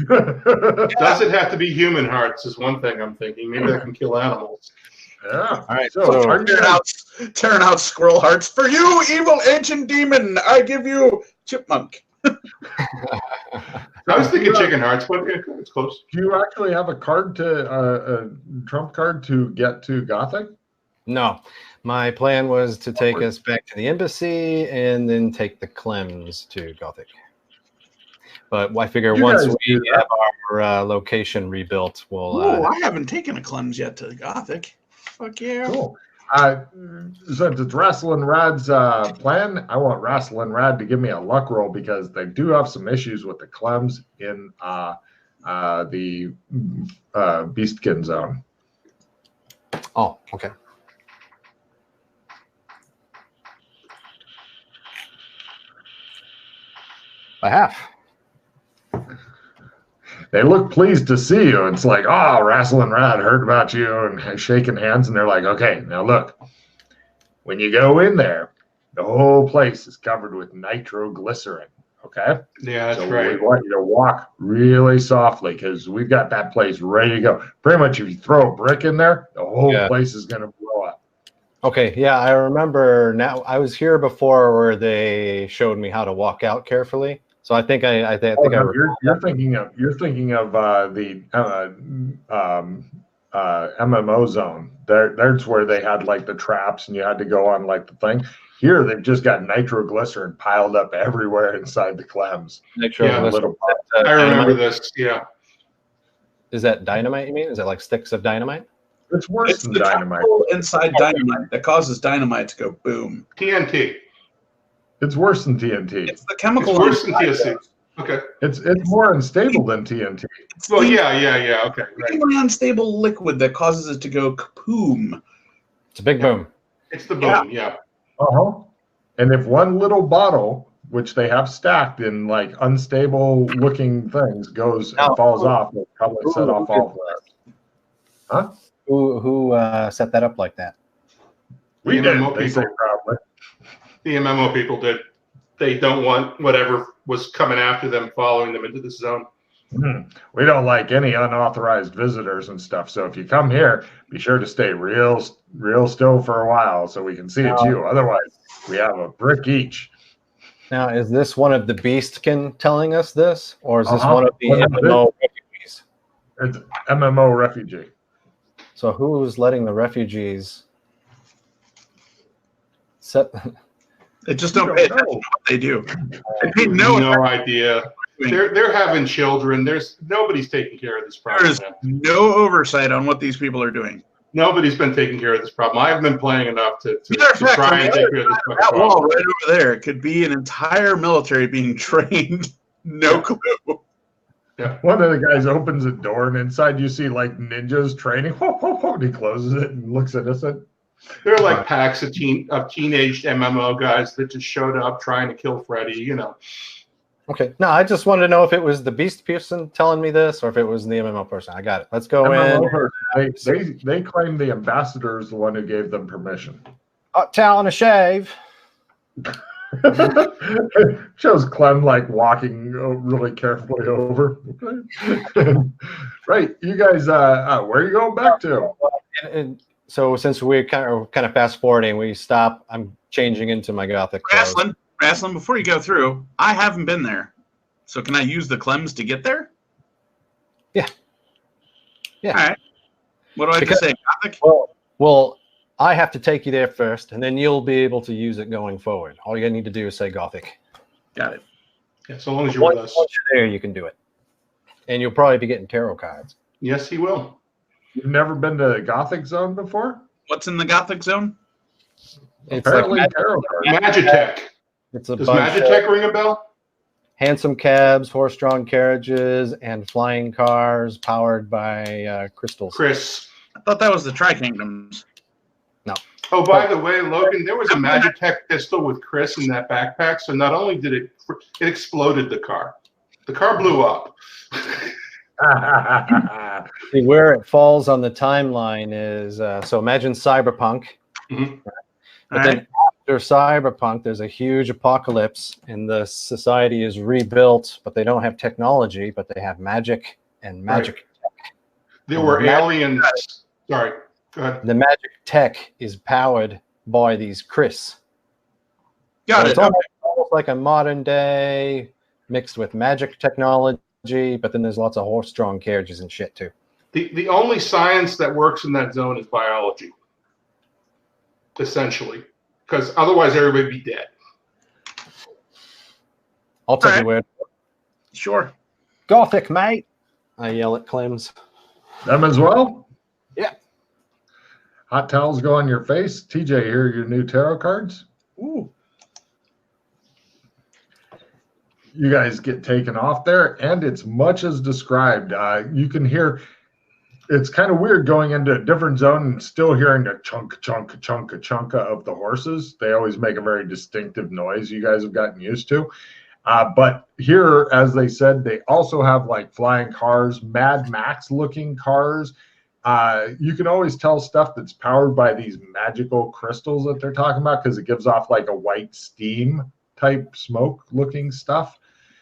Does it have to be human hearts is one thing I'm thinking. Maybe that can kill animals. Yeah. All right. So So tearing out squirrel hearts. For you, evil ancient demon, I give you chipmunk. I was thinking chicken hearts, but it's close. Do you actually have a card to a trump card to get to Gothic? no, my plan was to take us back to the embassy and then take the Clems to Gothic. But I figure once we have our location rebuilt, we'll. I haven't taken a Clems yet to Gothic. Fuck yeah. Cool. Since it's Wrestling Rad's plan, I want Wrestling Rad to give me a luck roll because they do have some issues with the Clems in the Beastkin zone. Oh, okay. By half. They look pleased to see you. It's like, oh, Wrestling Rad heard about you and shaking hands. And they're like, okay, now look, when you go in there, the whole place is covered with nitroglycerin. Okay. Yeah, that's so right. We want you to walk really softly because we've got that place ready to go. Pretty much if you throw a brick in there, the whole place is going to blow up. Okay. Yeah, I remember now. I was here before where they showed me how to walk out carefully. So I think I think you're thinking of the MMO zone. There's where they had like the traps and you had to go on like the thing. Here they've just got nitroglycerin piled up everywhere inside the Clems. Nitroglycerin. I remember this. Yeah. Is that dynamite? You mean? Is that like sticks of dynamite? It's worse than dynamite. Inside dynamite that causes dynamite to go boom. TNT. It's worse than TNT. It's the chemical. It's worse than TNT. Okay. It's more unstable than TNT. Well, yeah. Okay. Right. It's an unstable liquid that causes it to go kaboom. It's a big boom. It's the boom. Yeah. And if one little bottle, which they have stacked in like unstable looking things, goes and falls off, it'll probably set off all of that. Huh? Who set that up like that? We did. They say probably. The MMO people did. They don't want whatever was coming after them following them into this zone. We don't like any unauthorized visitors and stuff. So if you come here, be sure to stay real still for a while so we can see it's you. Otherwise, we have a brick each. Now, is this one of the Beastkin telling us this, or is this one of the MMO refugees? It's MMO refugee. So who's letting the refugees set? They just don't pay attention to what they do. They pay no idea. They're having children. Nobody's taking care of this problem. There is no oversight on what these people are doing. Nobody's been taking care of this problem. I haven't been playing enough to try and take care of this problem. That wall right over there could be an entire military being trained. No clue. Yeah. One of the guys opens a door and inside you see like ninjas training. And he closes it and looks innocent. They're like packs of teenage MMO guys that just showed up trying to kill Freddy, Okay. No, I just wanted to know if it was the Beast person telling me this or if it was the MMO person. I got it. Let's go in. They claim the ambassador is the one who gave them permission. Towel and a shave. Shows Clem like walking really carefully over. Right. You guys, where are you going back to? So since we're kind of fast forwarding, we stop. I'm changing into my Gothic clothes. Wrestling, before you go through, I haven't been there. So can I use the Clems to get there? Yeah. All right. What do I have to say, Gothic? Well, I have to take you there first, and then you'll be able to use it going forward. All you need to do is say Gothic. Got it. Yeah, so long as you're with us. Once you're there, you can do it. And you'll probably be getting tarot cards. Yes, he will. You've never been to the Gothic Zone before? What's in the Gothic Zone? It's apparently like tarot cards. Magitech. Does Magitech ring a bell? Handsome cabs, horse-drawn carriages, and flying cars powered by crystals. Chris. I thought that was the Tri-Kingdoms. No. Oh, by the way, Logan, there was a Magitech pistol with Chris in that backpack. So not only did it exploded the car. The car blew up. See, where it falls on the timeline is so imagine cyberpunk. Mm-hmm. But then cyberpunk, there's a huge apocalypse, and the society is rebuilt, but they don't have technology, but they have magic and magic. Right. There were aliens. Sorry, go ahead. The magic tech is powered by these Chris. Got it. It's almost like a modern day mixed with magic technology, but then there's lots of horse-drawn carriages and shit too. The only science that works in that zone is biology, essentially, because otherwise everybody would be dead. I'll take your word. Sure. Gothic, mate. I yell at Clems. Them as well? Yeah. Hot towels go on your face. TJ, here are your new tarot cards. Ooh. You guys get taken off there, and it's much as described. You can hear, it's kind of weird going into a different zone and still hearing the chunk of the horses. They always make a very distinctive noise you guys have gotten used to. But here, as they said, they also have like flying cars, Mad Max looking cars. You can always tell stuff that's powered by these magical crystals that they're talking about because it gives off like a white steam type smoke looking stuff.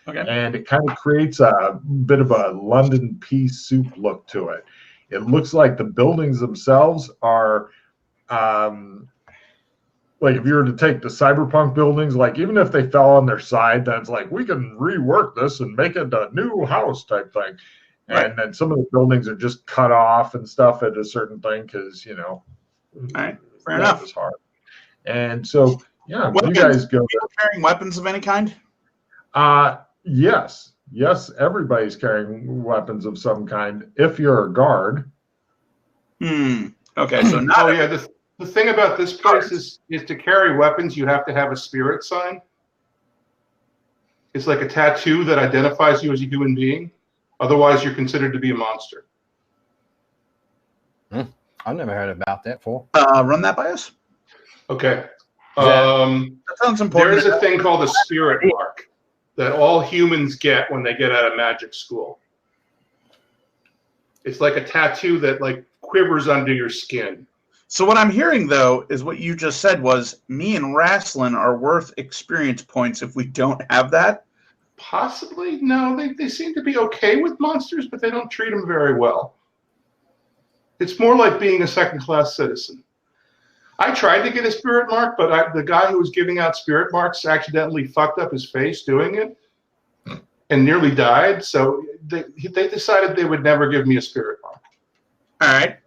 Okay. And it kind of creates a bit of a London pea soup look to it. It looks like the buildings themselves are like if you were to take the cyberpunk buildings, like even if they fell on their side, that's like we can rework this and make it a new house type thing. Right. And then some of the buildings are just cut off and stuff at a certain thing because, you know, all right, fair enough. It's hard. And so, yeah, Weapons? you guys go. Are you carrying weapons of any kind? Yes. Yes, everybody's carrying weapons of some kind if you're a guard. Okay, so not. Oh, yeah. The thing about this place is to carry weapons, you have to have a spirit sign. It's like a tattoo that identifies you as a human being. Otherwise, you're considered to be a monster. I've never heard about that before. Run that by us. Okay. That sounds important. There is a thing called a spirit mark that all humans get when they get out of magic school. It's like a tattoo that like quivers under your skin. So what I'm hearing, though, is what you just said was me and Rasslin are worth experience points if we don't have that. Possibly. No, they seem to be okay with monsters, but they don't treat them very well. It's more like being a second-class citizen. I tried to get a spirit mark, but the guy who was giving out spirit marks accidentally fucked up his face doing it and nearly died. So they decided they would never give me a spirit mark. All right.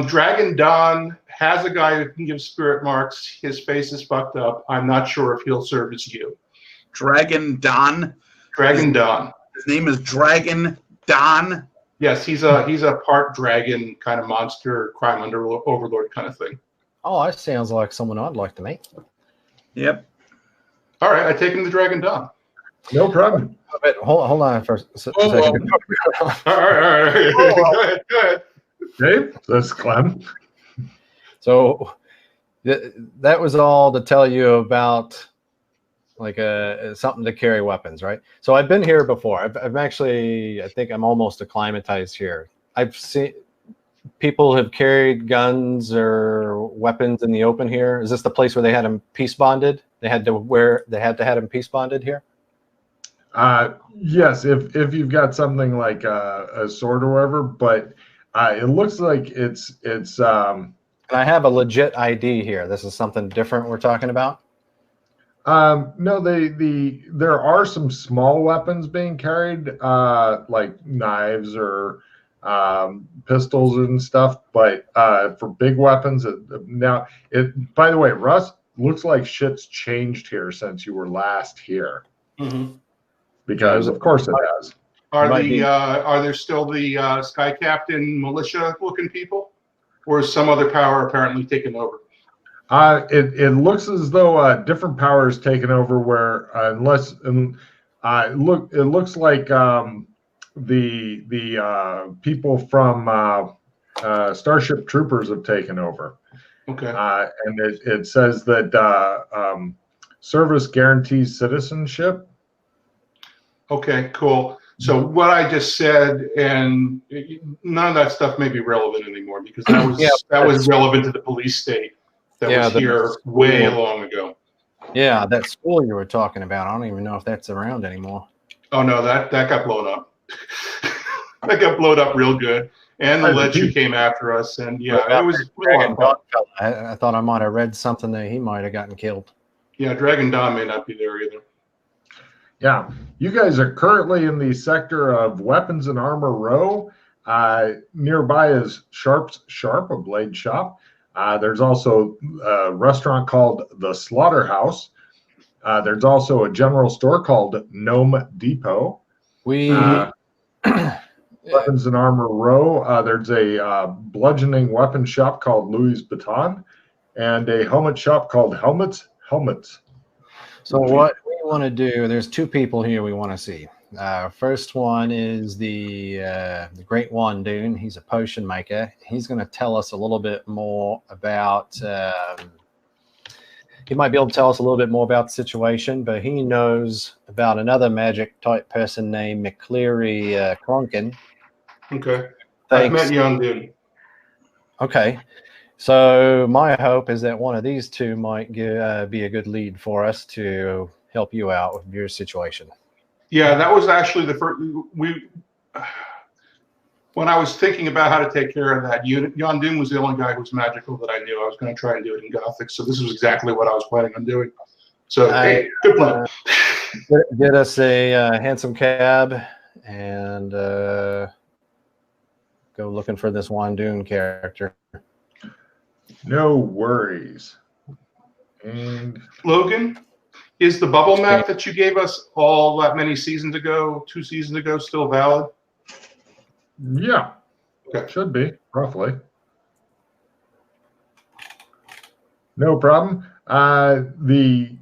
Dragon Don has a guy who can give spirit marks. His face is fucked up. I'm not sure if he'll service you. Dragon Don? Dragon Don. His name is Dragon Don? Yes, he's a part dragon kind of monster, crime overlord kind of thing. Oh, that sounds like someone I'd like to meet. Yep. All right, I take him to Dragon Don. No problem. Wait, hold on for a second. All right. Go ahead. Dave, that's Clem. So that was all to tell you about like something to carry weapons, right? So I've been here before. I've actually, I think I'm almost acclimatized here. I've seen people have carried guns or weapons in the open here. Is this the place where they had them peace bonded? They had to have them peace bonded here? Yes, if you've got something like a sword or whatever, but it looks like it's and I have a legit ID here. This is something different we're talking about? No, there are some small weapons being carried, like knives or pistols and stuff, but for big weapons, by the way, Russ, looks like shit's changed here since you were last here. Mm-hmm. Because of course it has. Are there still the Sky Captain militia looking people, or is some other power apparently taken over? It looks as though different power is taken over. Where it looks like the people from Starship Troopers have taken over. Okay. And it says that service guarantees citizenship. Okay, cool. So what I just said, and none of that stuff may be relevant anymore because that was relevant to the police state that Yeah, was the here school. way long ago. Yeah, that school you were talking about. I don't even know if that's around anymore. Oh no, that got blown up. That got blown up real good. And the Lechu came after us, and What yeah, about it was that a lot Dragon of fun. Dawn fella? I thought I might have read something that he might have gotten killed. Yeah, Dragon Dawn may not be there either. Yeah, you guys are currently in the sector of Weapons and Armor Row. Nearby is Sharp's Sharp, a blade shop. There's also a restaurant called The Slaughterhouse. There's also a general store called Gnome Depot. We Weapons and Armor Row. There's a bludgeoning weapon shop called Louis Vuitton, and a helmet shop called Helmets. So what we want to do, there's two people here we want to see. First one is the Great Wandoon. He's a potion maker. He's going to tell us a little bit more about. He might be able to tell us a little bit more about the situation, but he knows about another magic type person named McCleary Cronkin. Okay. I've met Yondoon. Okay. So my hope is that one of these two might be a good lead for us to help you out with your situation. Yeah, that was actually the first. When I was thinking about how to take care of that unit, Yondoon was the only guy who was magical that I knew. I was going to try and do it in Gothic, so this was exactly what I was planning on doing. So, hey, good plan. Get us a handsome cab and go looking for this Wandoon character. No worries. And Logan, is the bubble map that you gave us all that many seasons ago, 2 seasons ago, still valid? yeah, Okay. should be, roughly. No problem. The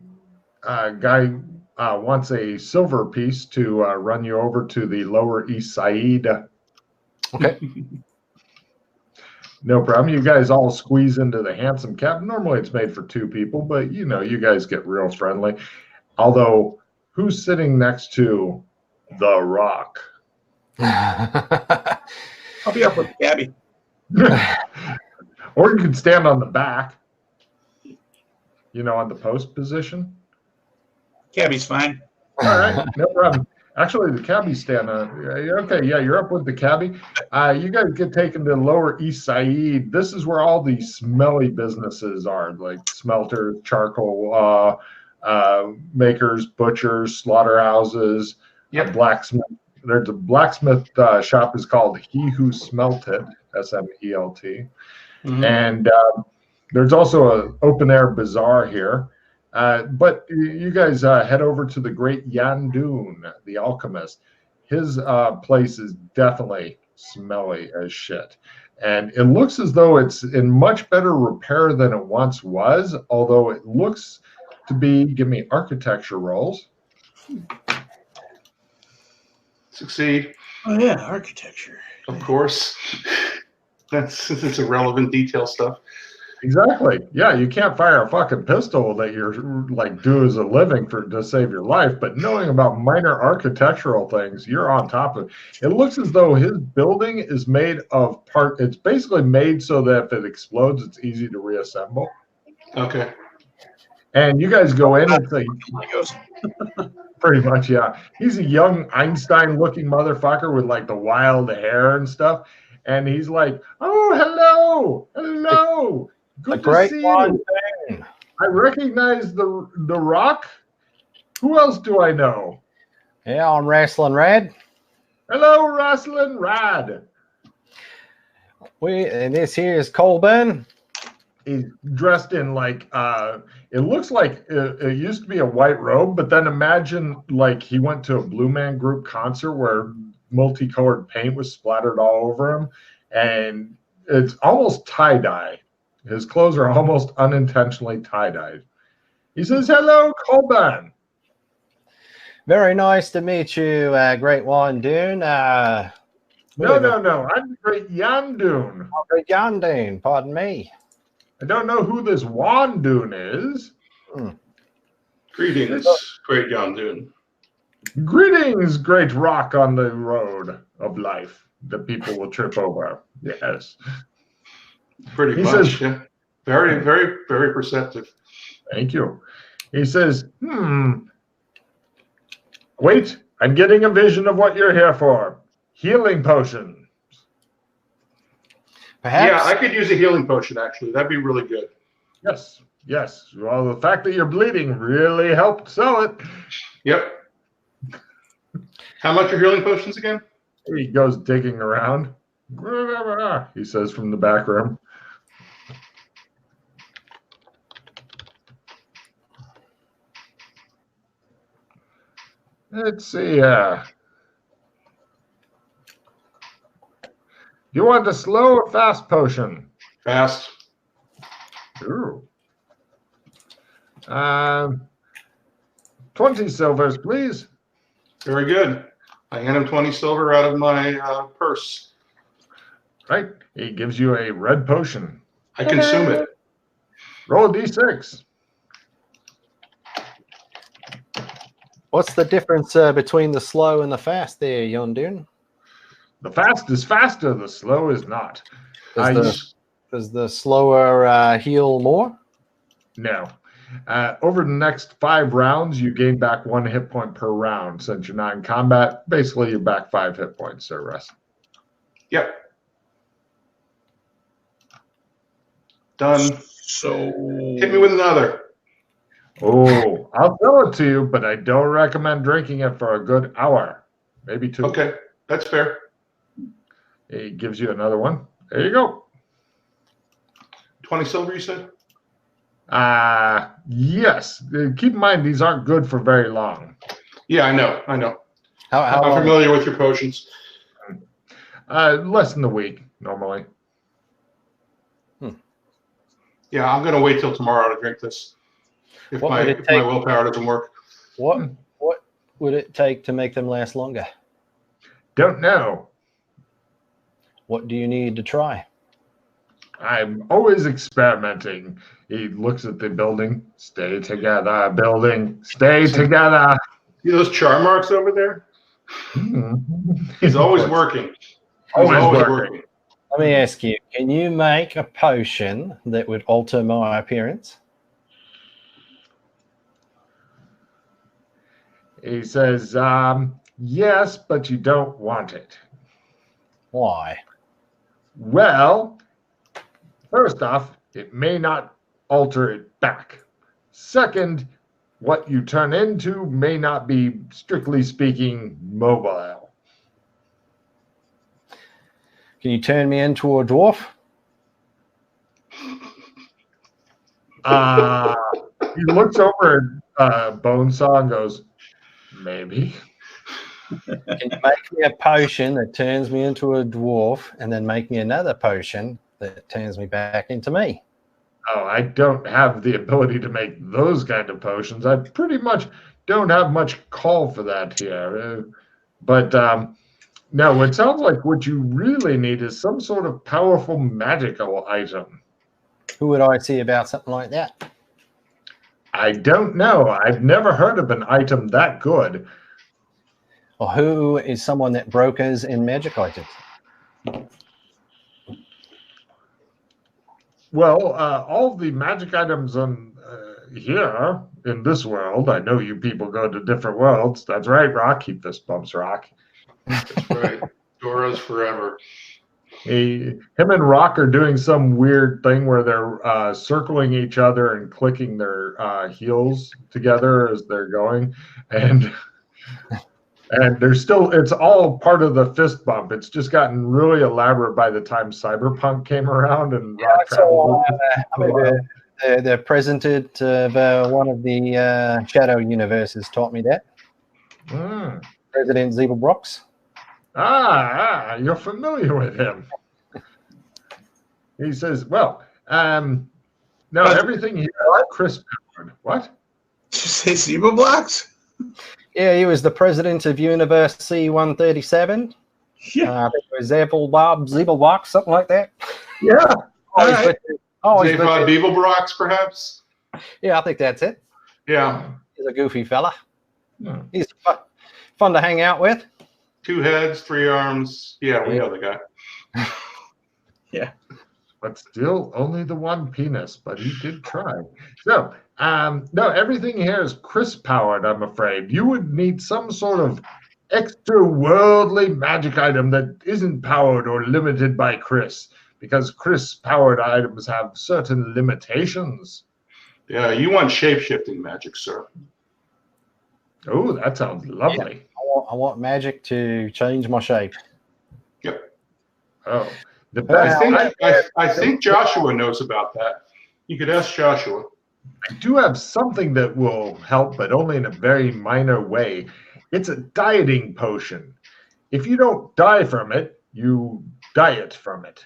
guy wants a silver piece to run you over to the Lower East Side. Okay. No problem. You guys all squeeze into the handsome cab. Normally it's made for 2 people, but you know, you guys get real friendly. Although, who's sitting next to The Rock? I'll be up with Gabby. Or you can stand on the back, you know, on the post position. Gabby's fine. All right, no problem. Actually, the cabbie stand on. Okay, yeah, you're up with the cabbie. You guys get taken to Lower East Side. This is where all the smelly businesses are, like smelters, charcoal makers, butchers, slaughterhouses, blacksmith. There's a blacksmith shop is called He Who Smelted, SMELT. Mm-hmm. And there's also an open air bazaar here. But you guys head over to the Great Yandoon, the alchemist. His place is definitely smelly as shit. And it looks as though it's in much better repair than it once was, although it looks to be, give me architecture rolls. Succeed. Oh yeah, architecture. Of course. It's irrelevant detail stuff. Exactly. Yeah, you can't fire a fucking pistol that you're like do as a living to save your life, but knowing about minor architectural things, you're on top of it. It looks as though his building is made of it's basically made so that if it explodes, it's easy to reassemble. Okay. And you guys go in, it's like pretty much, yeah. He's a young Einstein-looking motherfucker with like the wild hair and stuff. And he's like, "Oh, hello. Good to see you. I recognize the Rock. Who else do I know?" Yeah, I'm Wrestling Rad. Hello, Wrestling Rad. And this here is Colburn. He's dressed in like it looks like it used to be a white robe, but then imagine like he went to a Blue Man Group concert where multicolored paint was splattered all over him, and it's almost tie-dye. His clothes are almost unintentionally tie-dyed. He says, "Hello, Colburn." Very nice to meet you, Great Wandoon. No. I'm Great Yandoon. Great Yandoon, pardon me. I don't know who this Wandoon is. Greetings, Great Yondoon. Greetings, great rock on the road of life that people will trip over. Yes. Pretty He much, says, yeah. Very, very, very perceptive. Thank you. He says, wait, I'm getting a vision of what you're here for. Healing potion. Perhaps. Yeah, I could use a healing potion, actually. That'd be really good. Yes, yes. Well, the fact that you're bleeding really helped sell it. Yep. How much are healing potions again? He goes digging around. He says from the back room. Let's see. You want a slow or fast potion? Fast. Ooh. 20 silvers, please. Very good. I hand him 20 silver out of my purse. Right. He gives you a red potion. I consume it. Roll a d6. What's the difference between the slow and the fast there, Yondun? The fast is faster, the slow is not. Does the slower heal more? No. Over the next 5 rounds, you gain back 1 hit point per round. Since you're not in combat, basically you're back 5 hit points, Sir Russ. Yep. Done. So Hit me with another. Oh, I'll sell it to you, but I don't recommend drinking it for a good hour. Maybe 2. Okay, that's fair. He gives you another one. There you go. 20 silver, you said? Yes. Keep in mind, these aren't good for very long. Yeah, I know. How I'm long? familiar with your potions. Less than a week, normally. Yeah, I'm going to wait till tomorrow to drink this. If What my would it if my take? willpower doesn't work. What would it take to make them last longer? Don't know. What do you need to try? I'm always experimenting. He looks at the building. Stay together, building. Stay together. See those char marks over there? He's always working. Always working. Let me ask you, can you make a potion that would alter my appearance? He says, yes, but you don't want it. Why? Well, first off, it may not alter it back. Second, what you turn into may not be, strictly speaking, mobile. Can you turn me into a dwarf? He looks over at Bonesaw and goes, maybe. Can you make me a potion that turns me into a dwarf and then make me another potion that turns me back into me? Oh, I don't have the ability to make those kind of potions. I pretty much don't have much call for that here. No, it sounds like what you really need is some sort of powerful magical item. Who would I see about something like that? I don't know. I've never heard of an item that good. Or who is someone that brokers in magic items? Well, all the magic items on here in this world, I know you people go to different worlds. That's right, Rock. Keep this bumps, Rock. That's right. Dora's forever. Him and Rock are doing some weird thing where they're circling each other and clicking their heels together as they're going, and they're still. It's all part of the fist bump. It's just gotten really elaborate by the time Cyberpunk came around and Rock traveled. The president of one of the Shadow universes taught me that. President Zeeblebrox. You're familiar with him. He says, well, no, everything here is crisp. What? Did you say Zebra Blocks? Yeah, he was the president of Universe C-137. Yeah. I think it was Zeeblebrox, something like that. Yeah. Zaphod Beeblebrox, perhaps? Yeah, I think that's it. Yeah. He's a goofy fella. Yeah. He's fun to hang out with. 2 heads, 3 arms. Yeah, we know the guy. Yeah. but still only the one penis, but he did try. So, no, everything here is Chris powered, I'm afraid. You would need some sort of extra worldly magic item that isn't powered or limited by Chris, because Chris powered items have certain limitations. Yeah, you want shape-shifting magic, sir. Oh, that sounds lovely. I want magic to change my shape. Yep. Oh, the best. I think Joshua knows about that. You could ask Joshua. I do have something that will help, but only in a very minor way. It's a dieting potion. If you don't die from it, you diet from it.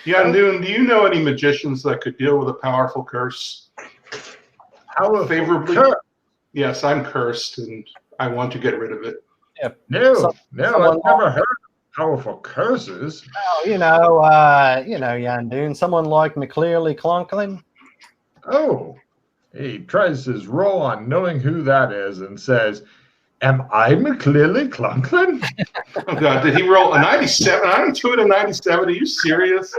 Yandun, do you know any magicians that could deal with a powerful curse? Favorably? Yes, I'm cursed, and I want to get rid of it. Yeah. No, I've never heard of powerful curses. Oh, Yandun, someone like McClearly Clonklin. Oh, he tries his roll on knowing who that is and says, "Am I McClearly Clonklin?" Oh God, did he roll a 97? I intuit a 97. Are you serious?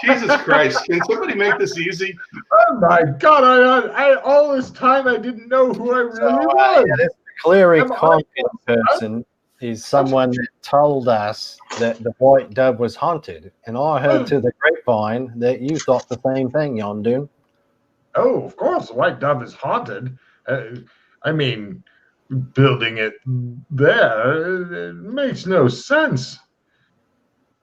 Jesus Christ! Can somebody make this easy? Oh my God! I all this time I didn't know who I really was. Yeah, this McClearly Clonklin person is someone that told us that the white dove was haunted, and I heard to the grapevine that you thought the same thing, Yandun. Oh, of course, the white dove is haunted. I mean, building it there, it makes no sense.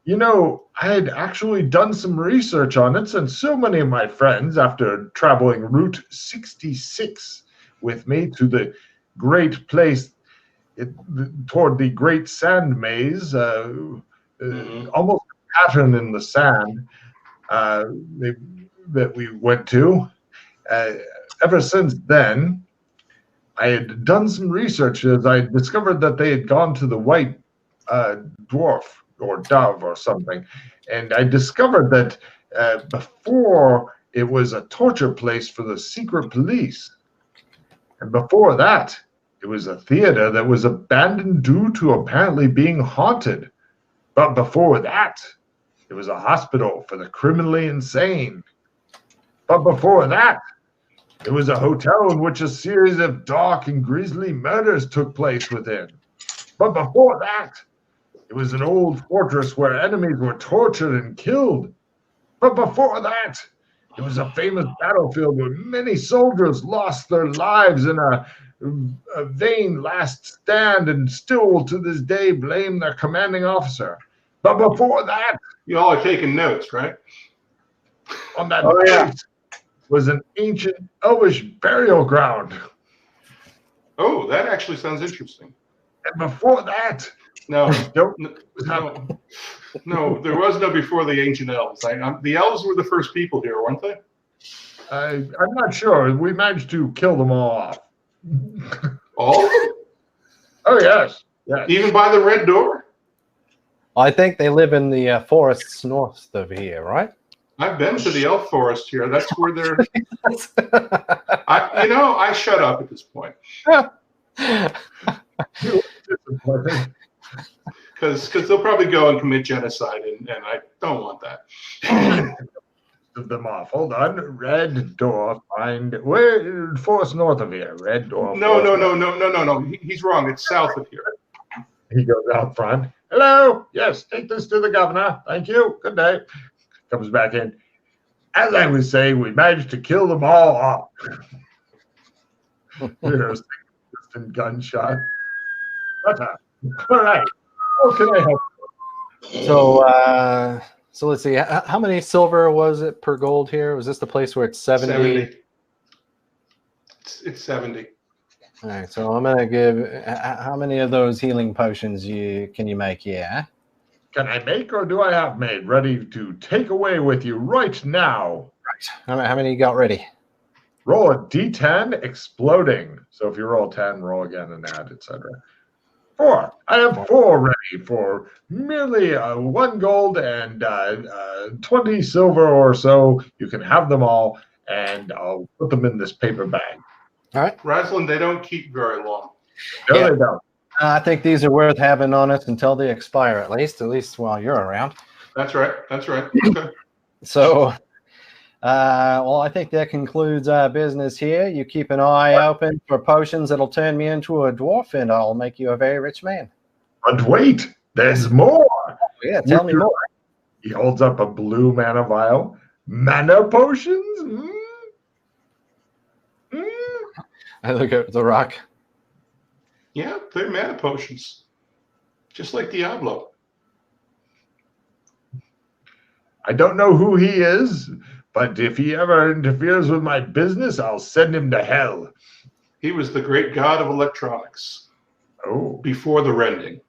You know, I had actually done some research on it, and so many of my friends, after traveling Route 66 with me to the great place toward the Great Sand Maze, almost a pattern in the sand that we went to. Ever since then, I had done some research as I discovered that they had gone to the white dwarf or dove or something. And I discovered that before it was a torture place for the secret police. And before that, it was a theater that was abandoned due to apparently being haunted. But before that, it was a hospital for the criminally insane. But before that, it was a hotel in which a series of dark and grisly murders took place within. But before that, it was an old fortress where enemies were tortured and killed. But before that, it was a famous battlefield where many soldiers lost their lives in a vain last stand and still to this day blame their commanding officer. But before that, you all are taking notes, right? On that place was an ancient elvish burial ground. Oh, that actually sounds interesting. And before that, no, there was no before the ancient elves. The elves were the first people here, weren't they? I'm not sure. We managed to kill them all off. All of them? Oh, yes. Even by the red door? I think they live in the forests north of here, right? I've been to the elf forest here. That's where they're... I shut up at this point. Because they'll probably go and commit genocide, and I don't want that. Them off. Hold on. Red door. Where? Forest north of here. Red door. No. He's wrong. It's south of here. He goes out front. Hello. Yes, take this to the governor. Thank you. Good day. Comes back in. As I was saying, we managed to kill them all off. Here's the distant gunshot. All right. How can I help you? So let's see. How many silver was it per gold here? Was this the place where it's 70? It's 70. All right. So I'm gonna give. How many of those healing potions can you make? Yeah. Can I make or do I have made ready to take away with you right now? Right. How many you got ready? Roll a d10 exploding. So if you roll 10, roll again and add, etc. 4. I have 4 ready for merely 1 gold and 20 silver or so. You can have them all, and I'll put them in this paper bag. All right. Raslin, they don't keep very long. No, they don't. I think these are worth having on us until they expire, at least while you're around. That's right. Okay. So, well, I think that concludes our business here. You keep an eye open for potions that'll turn me into a dwarf, and I'll make you a very rich man. But wait, there's more. Yeah, tell me more. He holds up a blue mana vial. Mana potions? I look at the rock. Yeah, they're mana potions. Just like Diablo. I don't know who he is, but if he ever interferes with my business, I'll send him to hell. He was the great god of electronics. Oh. Before the rending.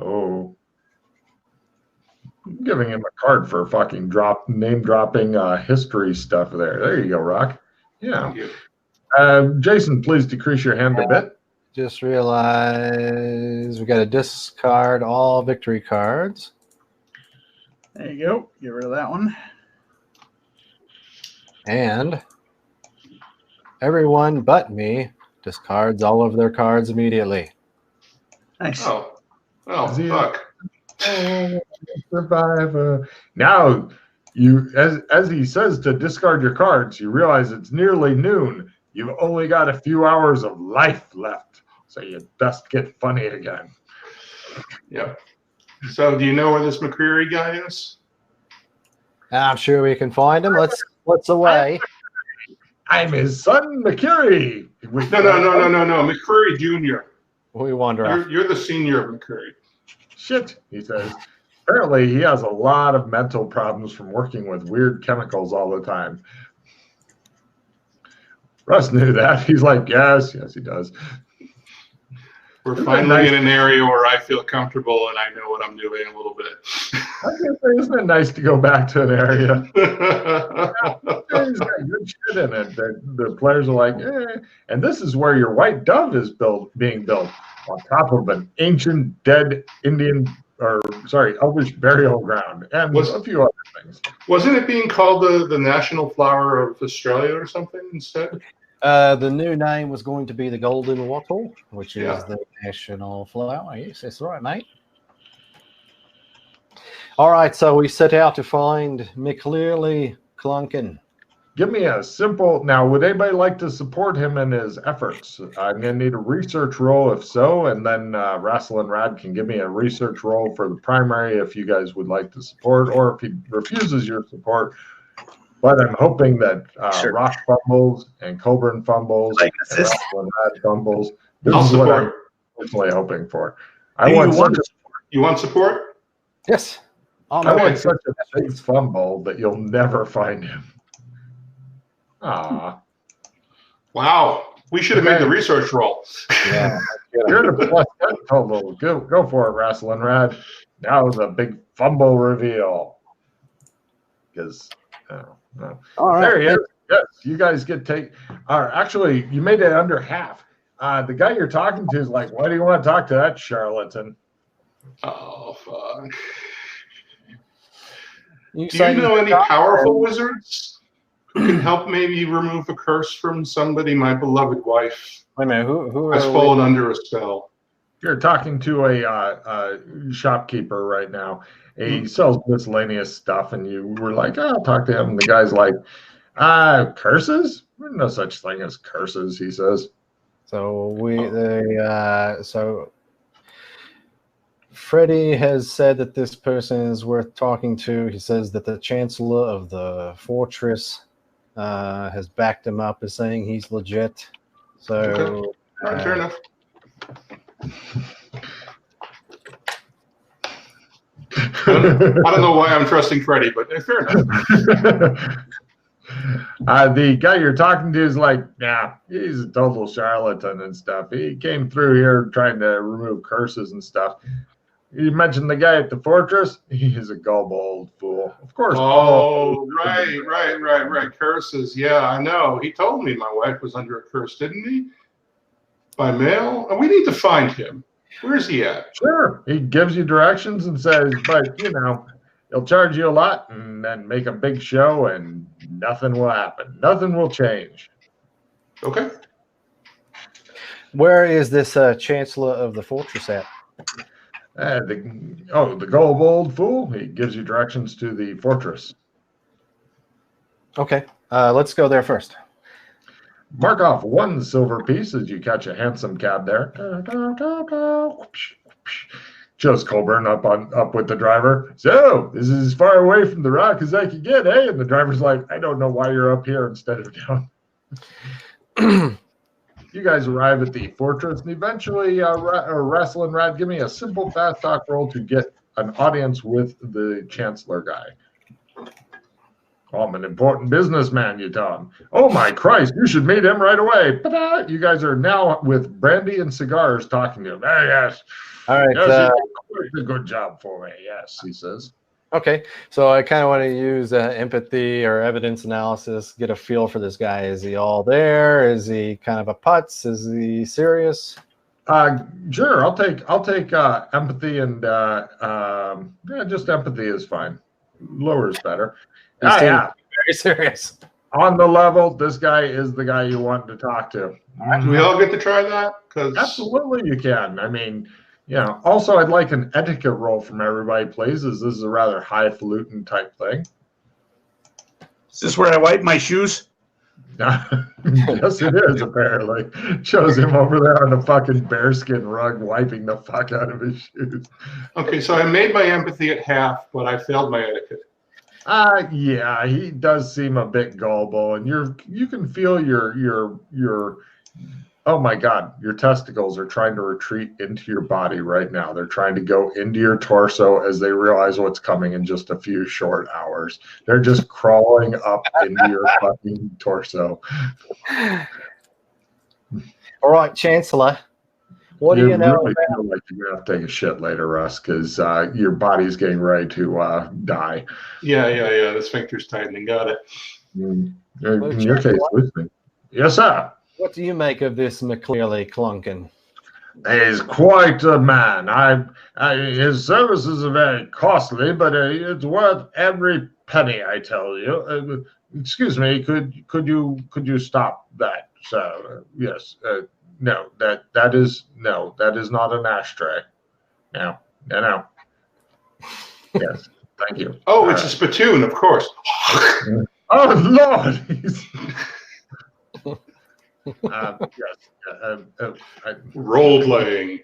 Oh. I'm giving him a card for fucking name-dropping history stuff there. There you go, Rock. Yeah. Thank you. Jason, please decrease your hand a bit. Just realized we got to discard all victory cards. There you go. Get rid of that one. And everyone but me discards all of their cards immediately. Nice. Oh, fuck. Oh, survivor. Now, as he says to discard your cards, you realize it's nearly noon. You've only got a few hours of life left, so you best get funny again. Yep. So, do you know where this McCreary guy is? I'm sure we can find him. What's away? I'm his son, McCreary. No. McCreary Jr. We wander off. You're the senior of McCreary. Shit, he says. Apparently, he has a lot of mental problems from working with weird chemicals all the time. Russ knew that. He's like, yes, he does. We're finally in an area where I feel comfortable and I know what I'm doing a little bit. I was gonna say, isn't it nice to go back to an area? He's got good shit in it. The players are like, and this is where your white dove is being built on top of an ancient dead elvish burial ground, and a few other things. Wasn't it being called the national flower of Australia or something instead? The new name was going to be the golden wattle, which is the national flower. Yes, that's right, mate. All right, so we set out to find McClearly Clunkin. Give me a simple. Now, would anybody like to support him in his efforts? I'm going to need a research roll if so, and then Rassel and Rad can give me a research roll for the primary if you guys would like to support, or if he refuses your support. But I'm hoping that Rock fumbles and Colburn fumbles and Rassel and Rad fumbles. This is what I'm personally hoping for. You want support? Yes. I want such a big fumble that you'll never find him. Ah. Wow. We should have made the research roll. Yeah. You're in a plus 10 total. Go for it, Rassel and Rad. Now the big fumble reveal. Because, all right. There he is. Yes, you guys get take. Actually, you made it under half. The guy you're talking to is like, why do you want to talk to that charlatan? Oh, fuck. Do you know any powerful wizards who can help maybe remove a curse from somebody? My beloved wife. Wait a minute, who has fallen under a spell. You're talking to a shopkeeper right now. He sells miscellaneous stuff, and you were like, oh, I'll talk to him. And the guy's like, curses? There's no such thing as curses, he says. So Freddie has said that this person is worth talking to. He says that the chancellor of the fortress has backed him up as saying he's legit. So, okay. All right, fair enough. I don't know why I'm trusting Freddie, but fair enough. The guy you're talking to is like, yeah, he's a total charlatan and stuff. He came through here trying to remove curses and stuff. You mentioned the guy at the fortress. He's a gullible old fool. Of course. Oh, right. Curses. Yeah, I know. He told me my wife was under a curse, didn't he? By mail? We need to find him. Where is he at? Sure. He gives you directions and says, but, he'll charge you a lot and then make a big show and nothing will happen. Nothing will change. Okay. Where is this Chancellor of the Fortress at? The gullible old fool. He gives you directions to the fortress. Okay, let's go there first. Mark off 1 silver piece as you catch a hansom cab there. Shows Colburn up with the driver. So, this is as far away from the rock as I can get, eh? And the driver's like, I don't know why you're up here instead of down. You guys arrive at the fortress, and eventually, Wrestle and Rad, give me a simple fast talk roll to get an audience with the Chancellor guy. Oh, I'm an important businessman, you tell him. Oh, my Christ, you should meet him right away. Ta-da! You guys are now with brandy and cigars talking to him. Oh, yes. All right. Yes, he did a good job for me. Yes, he says. Okay, so I kind of want to use empathy or evidence analysis, get a feel for this guy. Is he all there? Is he kind of a putz? Is he serious? Sure, I'll take empathy and just empathy is fine. Lower is better. Yeah, very serious. On the level, this guy is the guy you want to talk to. Do we all get to try that? Absolutely, you can. I mean, also, I'd like an etiquette roll from everybody, please, as this is a rather highfalutin type thing. Is this where I wipe my shoes? Yes, it is, apparently. Shows him over there on a fucking bearskin rug wiping the fuck out of his shoes. Okay, so I made my empathy at half, but I failed my etiquette. Yeah, he does seem a bit gullible, and you can feel your oh my God, your testicles are trying to retreat into your body right now. They're trying to go into your torso as they realize what's coming in just a few short hours. They're just crawling up into your fucking torso. All right, Chancellor. What do you know? Really feel like you're gonna have to take a shit later, Russ, because your body's getting ready to die. Yeah. The sphincter's tightening. Got it. In your case, listening. Yes, sir. What do you make of this McClearly Clunkin? He's quite a man. His services are very costly, but it's worth every penny. I tell you. Excuse me. Could you stop that, sir? Yes. No. That is not an ashtray. No. Yes. Thank you. Oh, it's a spittoon, of course. Oh Lord. Yes. Role playing.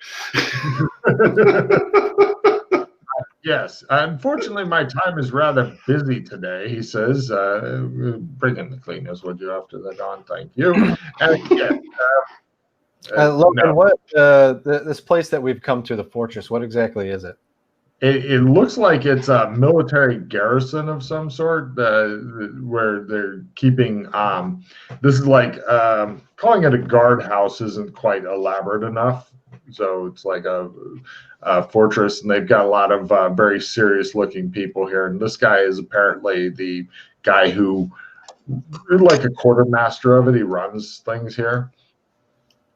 Yes. Unfortunately, my time is rather busy today, he says. Bring in the cleaners, would you, after they're gone? Thank you. Logan, no. What this place that we've come to, the fortress, what exactly is it? It looks like it's a military garrison of some sort, where they're keeping. This is like calling it a guardhouse isn't quite elaborate enough, so it's like a fortress, and they've got a lot of very serious-looking people here. And this guy is apparently the guy who, like a quartermaster of it, he runs things here,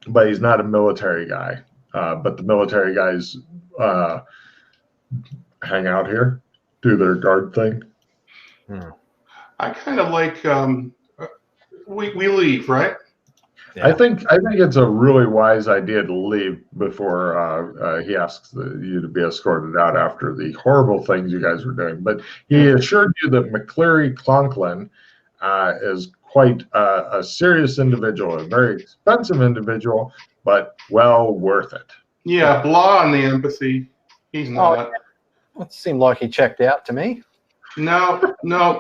but he's not a military guy. But the military guys hang out here, do their guard thing. I kind of like we leave, right? Yeah. I think it's a really wise idea to leave before he asks you to be escorted out after the horrible things you guys were doing. But he assured you that McCleary Clonklin is quite a serious individual, a very expensive individual, but well worth it. Yeah, blah on the empathy. He's not. It seemed like he checked out to me. No,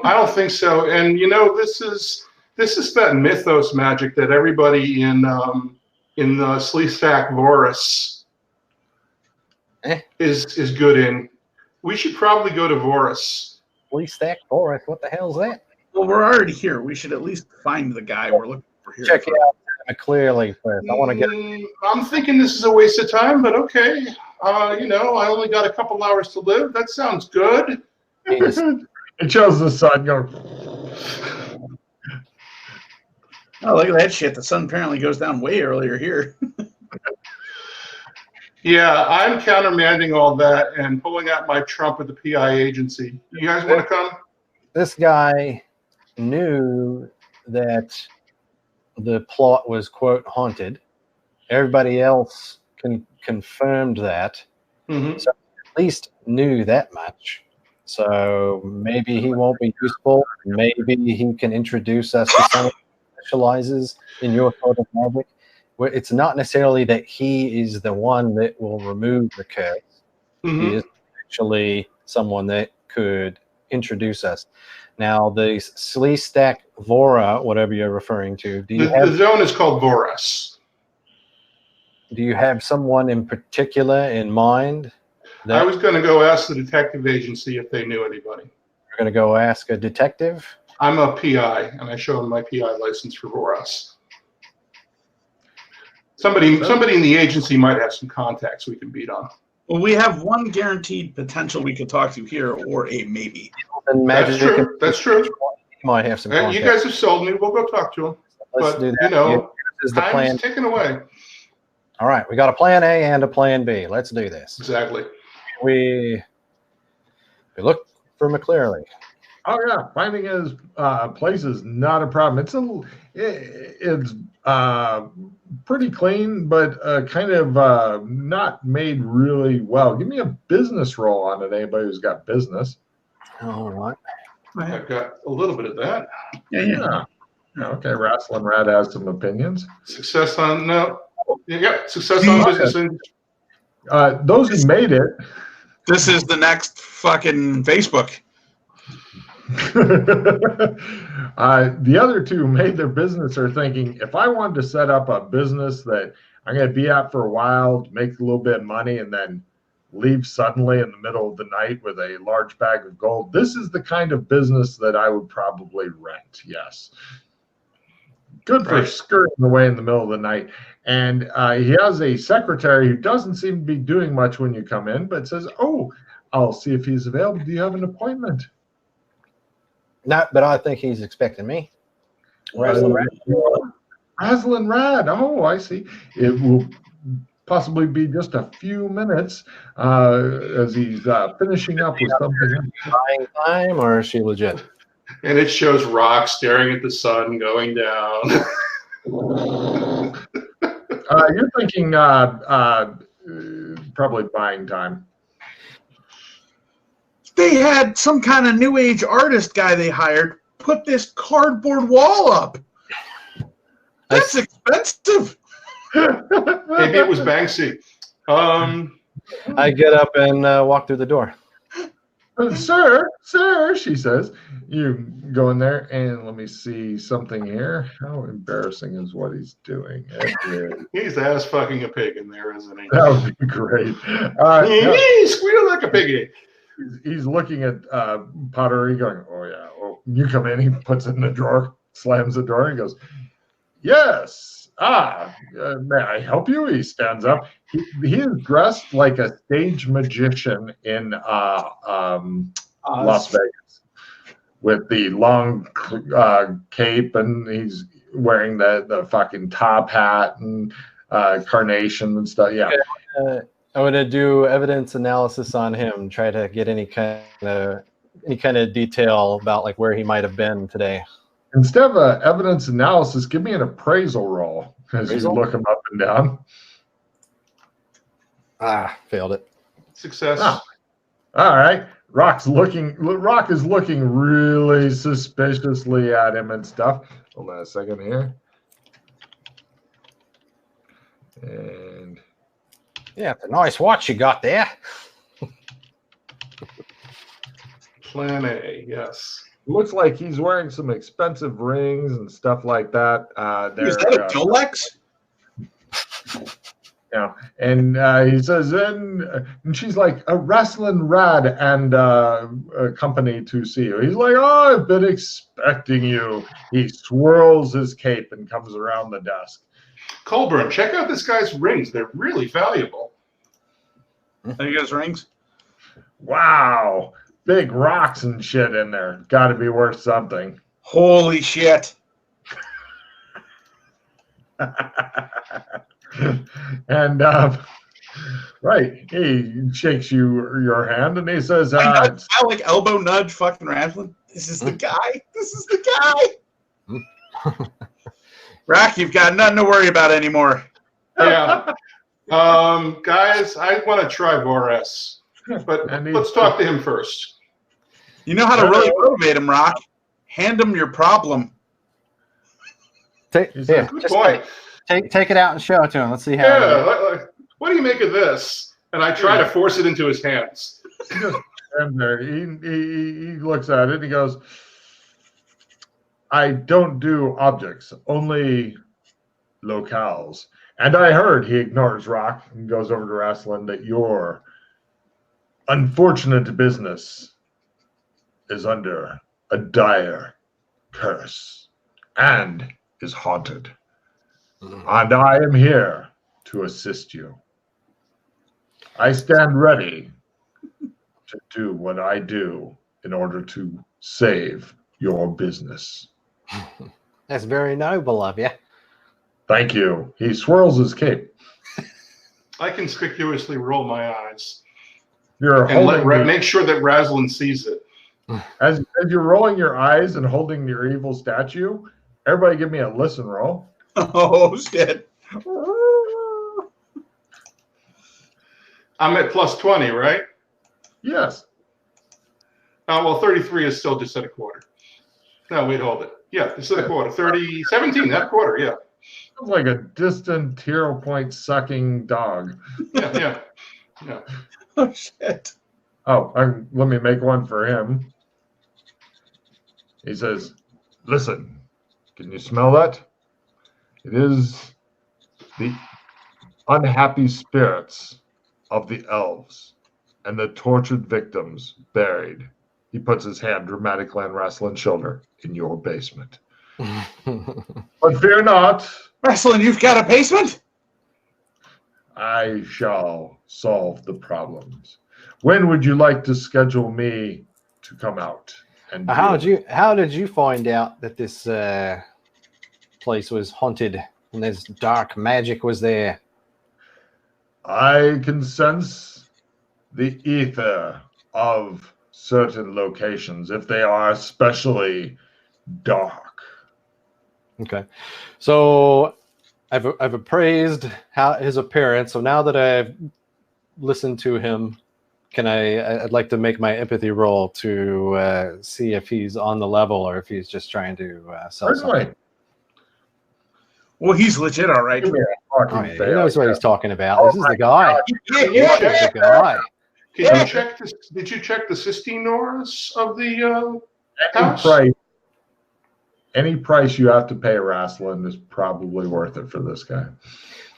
I don't think so. And this is that mythos magic that everybody in Sleestack Vorus is good in. We should probably go to Vorus. Sleestack Vorus? What the hell's that? Well, we're already here. We should at least find the guy we're looking for here. Check it out clearly first. I want to get. I'm thinking this is a waste of time, but okay. I only got a couple hours to live. That sounds good. It shows the sun go. Oh, look at that shit. The sun apparently goes down way earlier here. Yeah, I'm countermanding all that and pulling out my trump with the PI agency. You guys want to come? This guy knew that the plot was, quote, haunted, Everybody else confirmed that. Mm-hmm. So at least knew that much. So maybe he won't be useful. Maybe he can introduce us to someone who specializes in your sort of magic. Where it's not necessarily that he is the one that will remove the curse. Mm-hmm. He is actually someone that could introduce us. Now, the Sleestack Vora, whatever you're referring to, The zone is called Voras. do you have someone in particular in mind? I was going to go ask the detective agency if they knew anybody. You're going to go ask a detective? I'm a PI, and I show them my PI license for Voras. Somebody in the agency might have some contacts we can beat on. Well, we have one guaranteed potential we could talk to here, or a maybe. That's true. That's true. You might have some contacts. You guys have sold me. We'll go talk to them. Let's But, do that. you know, This is the plan. time's ticking away. All right, we got a plan A and a plan B. Let's do this. Exactly. We look for McClearly. Oh yeah, finding his place is not a problem. It's pretty clean, but kind of not made really well. Give me a business roll on it. Anybody who's got business. All right. I've got a little bit of that. Yeah. Okay, Wrestling Rat has some opinions. Success on success on business. Those who made it. This is the next fucking Facebook. The other two who made their business are thinking, if I wanted to set up a business that I'm going to be at for a while, make a little bit of money, and then leave suddenly in the middle of the night with a large bag of gold, this is the kind of business that I would probably rent. Yes. Good for skirting away in the middle of the night. And he has a secretary who doesn't seem to be doing much when you come in, but says, oh, I'll see if he's available. Do you have an appointment? No, but I think he's expecting me. Wrestling Rat. Wrestling Rat. Oh, I see. It will possibly be just a few minutes as he's finishing up with something. Buying time, or is she legit? And it shows Rock staring at the sun going down. You're thinking probably buying time. They had some kind of new age artist guy they hired put this cardboard wall up. That's expensive. Maybe it was Banksy. I get up and walk through the door. Sir, she says. You go in there and let me see something here. How embarrassing is what he's doing? He's ass fucking a pig in there, isn't he? That would be great. Squeal like a piggy. He's looking at pottery going, oh, yeah. Well, you come in, he puts it in the drawer, slams the door, and goes, yes. May I help you? He stands up. He is dressed like a stage magician in Las Vegas with the long cape, and he's wearing the fucking top hat and carnation and stuff. Yeah. I'm going to do evidence analysis on him, try to get any kind of detail about like where he might have been today. Instead of evidence analysis, give me an appraisal roll as you look him up and down. Failed it. Success. All right. Rock is looking really suspiciously at him and stuff. Hold on a second here. And yeah, it's a nice watch you got there. Plan A, yes. Looks like he's wearing some expensive rings and stuff like that. Is that a Rolex? Yeah, and he says, and she's like, a Wrestling Rad and a company to see you. He's like, oh, I've been expecting you. He swirls his cape and comes around the desk. Colburn, check out this guy's rings. They're really valuable. Are you guys rings? Wow. Big rocks and shit in there. Got to be worth something. Holy shit. And right, he shakes your hand and he says, I like elbow nudge fucking wrestling. This is the guy. This is the guy. Rack, you've got nothing to worry about anymore. Yeah. Guys, I want to try Voris, but let's talk to him first. You know how to really motivate him, Rock. Hand him your problem. Take Good point. Take it out and show it to him. Let's see how. Yeah. What do you make of this? And I try to force it into his hands. And he looks at it and he goes, I don't do objects, only locales. And I heard, he ignores Rock and goes over to Rasslin, that your unfortunate business is under a dire curse and is haunted. And I am here to assist you. I stand ready to do what I do in order to save your business. That's very noble of you. Thank you. He swirls his cape. I conspicuously roll my eyes. Make sure that Rasslin sees it. As you're rolling your eyes and holding your evil statue, everybody give me a listen roll. Oh, shit. I'm at plus 20, right? Yes. Well, 33 is still just at a quarter. No, wait, hold it. Yeah, this is a quarter. 17, that quarter, yeah. Sounds like a distant hero point sucking dog. Yeah. Oh, shit. Oh, let me make one for him. He says, listen, can you smell that? It is the unhappy spirits of the elves and the tortured victims buried. He puts his hand dramatically on Rasslin's shoulder in your basement. But fear not. Rasslin, you've got a basement? I shall solve the problems. When would you like to schedule me to come out? And how did you find out that this place was haunted and this dark magic was there? I can sense the ether of certain locations if they are especially dark. Okay, so I've appraised his appearance. So now that I've listened to him, I'd like to make my empathy roll to see if he's on the level or if he's just trying to sell something. Well, he's legit, all right. He knows what he's talking about. This is the guy. Yeah. The guy. Did you check the Sistine Norris of the house? Any price you have to pay Rasslin is probably worth it for this guy.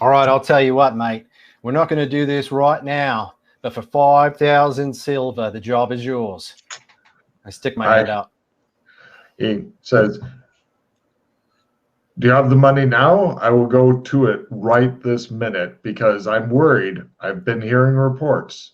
All right, I'll tell you what, mate. We're not going to do this right now, but for 5,000 silver, the job is yours. I stick my head up. He says, do you have the money now? I will go to it right this minute because I'm worried. I've been hearing reports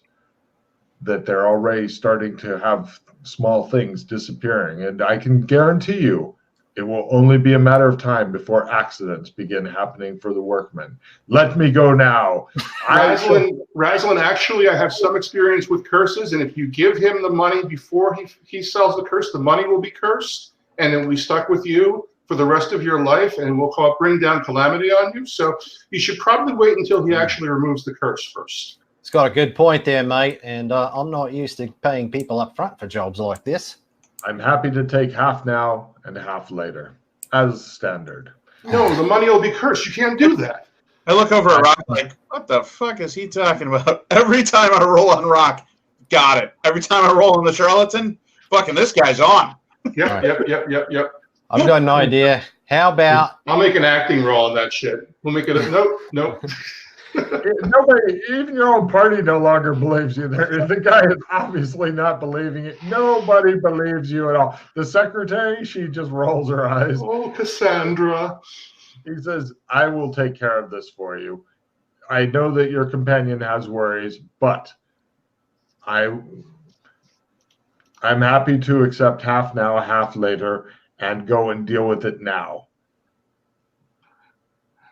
that they're already starting to have small things disappearing. And I can guarantee you it will only be a matter of time before accidents begin happening for the workmen. Let me go now. Rasslin, actually, I have some experience with curses, and if you give him the money before he sells the curse, the money will be cursed, and it will be stuck with you for the rest of your life, and will bring down calamity on you. So you should probably wait until he actually removes the curse first. It's got a good point there, mate, and I'm not used to paying people up front for jobs like this. I'm happy to take half now and half later, as standard. No, the money will be cursed. You can't do that. I look over at Rock like, what the fuck is he talking about? Every time I roll on Rock, got it. Every time I roll on the charlatan, fucking this guy's on. Yep. I've got an idea. How about... I'll make an acting roll on that shit. We'll make it a... Nope. Nobody, even your own party no longer believes you. The guy is obviously not believing it. Nobody believes you at all. The secretary, she just rolls her eyes. Oh, Cassandra. He says, I will take care of this for you. I know that your companion has worries, but I'm happy to accept half now, half later, and go and deal with it now.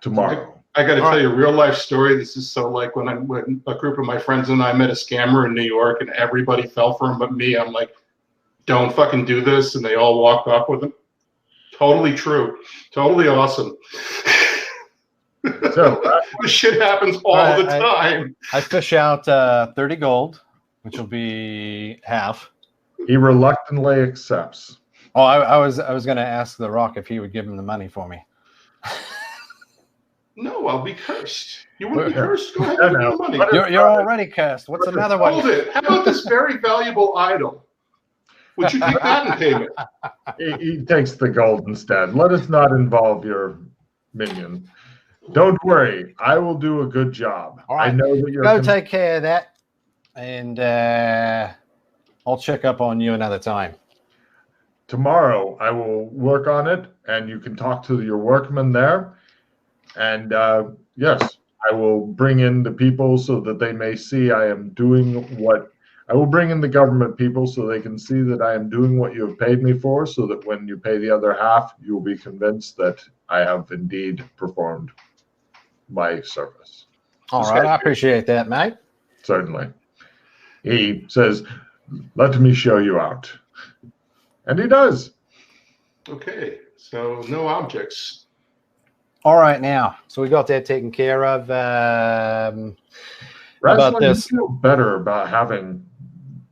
Tomorrow. I got to tell you a real life story. This is so like when a group of my friends and I met a scammer in New York and everybody fell for him but me. I'm like, don't fucking do this. And they all walked off with him. Totally true. Totally awesome. So this shit happens all the time. I fish out 30 gold, which will be half. he reluctantly accepts. Oh, I was going to ask the Rock if he would give him the money for me. No, I'll be cursed. You want to be cursed? Go ahead and give me the money. You're already cursed. What's another one? Hold it. How about this very valuable idol? Would you take that in payment? He takes the gold instead. Let us not involve your minion. Don't worry. I will do a good job. All right. I know that you're Go take care of that, and I'll check up on you another time. Tomorrow I will work on it, and you can talk to your workmen there. And yes, I will bring in the people so that they may see I am doing what I will bring in the government people so they can see that I am doing what you have paid me for, so that when you pay the other half, you will be convinced that I have indeed performed my service. All right, I appreciate that, mate. Certainly. He says, let me show you out. And he does. Okay, so no objects. All right, now, so we got that taken care of. About this, you feel better about having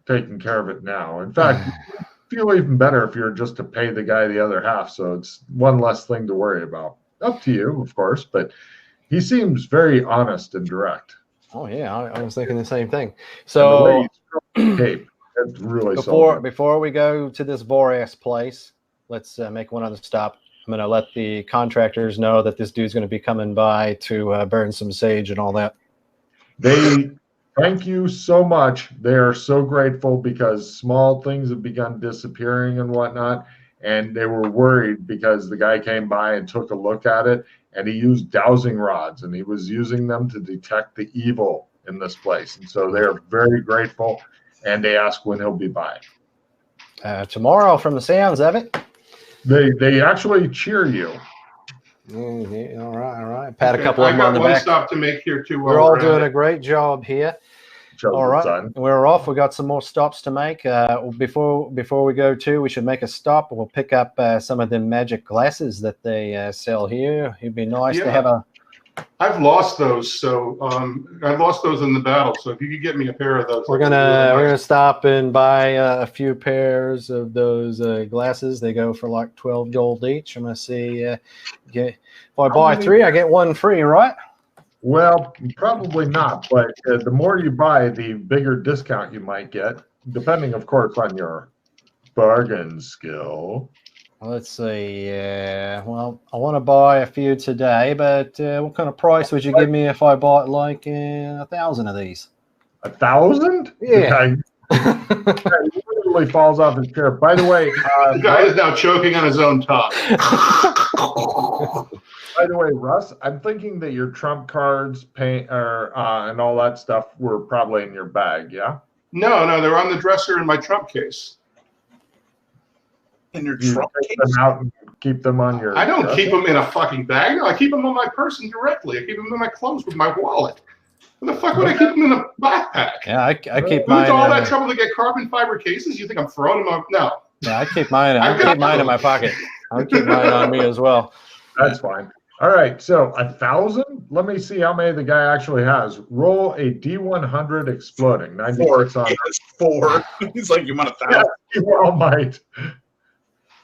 taken care of it now. In fact, you feel even better if you're just to pay the guy the other half, so it's one less thing to worry about. Up to you, of course, but he seems very honest and direct. Oh yeah, I was thinking the same thing. So Cape, it's really before we go to this Boreas place, let's make one other stop. I'm going to let the contractors know that this dude's going to be coming by to burn some sage and all that. They thank you so much. They are so grateful because small things have begun disappearing and whatnot. And they were worried because the guy came by and took a look at it, and he used dowsing rods, and he was using them to detect the evil in this place. And so they're very grateful, and they ask when he'll be by. Tomorrow, from the sounds of it. They actually cheer you. Mm-hmm. All right. Pat a couple of them on the back. I got one stop to make here too. We're all doing a great job here. All right, son. We're off. We got some more stops to make. Before we go to, we should make a stop. We'll pick up some of the magic glasses that they sell here. It'd be nice to have a. I've lost those, so I lost those in the battle. So if you could get me a pair of those, we're gonna stop and buy a few pairs of those glasses. They go for like 12 gold each. I'm gonna see. If I buy 3, I get 1 free, right? Well, probably not, but the more you buy, the bigger discount you might get, depending, of course, on your bargain skill. Let's see. Well, I want to buy a few today, but what kind of price would you give me if I bought like 1,000 of these? 1,000? Yeah. He literally falls off his chair. By the way, the guy is now choking on his own tongue. By the way, Russ, I'm thinking that your trump cards, paint, and all that stuff were probably in your bag. Yeah. No, they're on the dresser in my trump case. In your trunk take them out and keep them on your. I don't keep them in a fucking bag. No, I keep them on my person directly. I keep them in my clothes with my wallet. What the fuck would I keep them in a backpack? Yeah, I keep mine. It's all that trouble to get carbon fiber cases. You think I'm throwing them up? No. Yeah, I keep mine. I keep mine in my pocket. I keep mine on me as well. That's fine. All right, so 1,000. Let me see how many the guy actually has. Roll a D100 exploding. 96 on 4. He's like, you want 1,000? Yeah, you all might.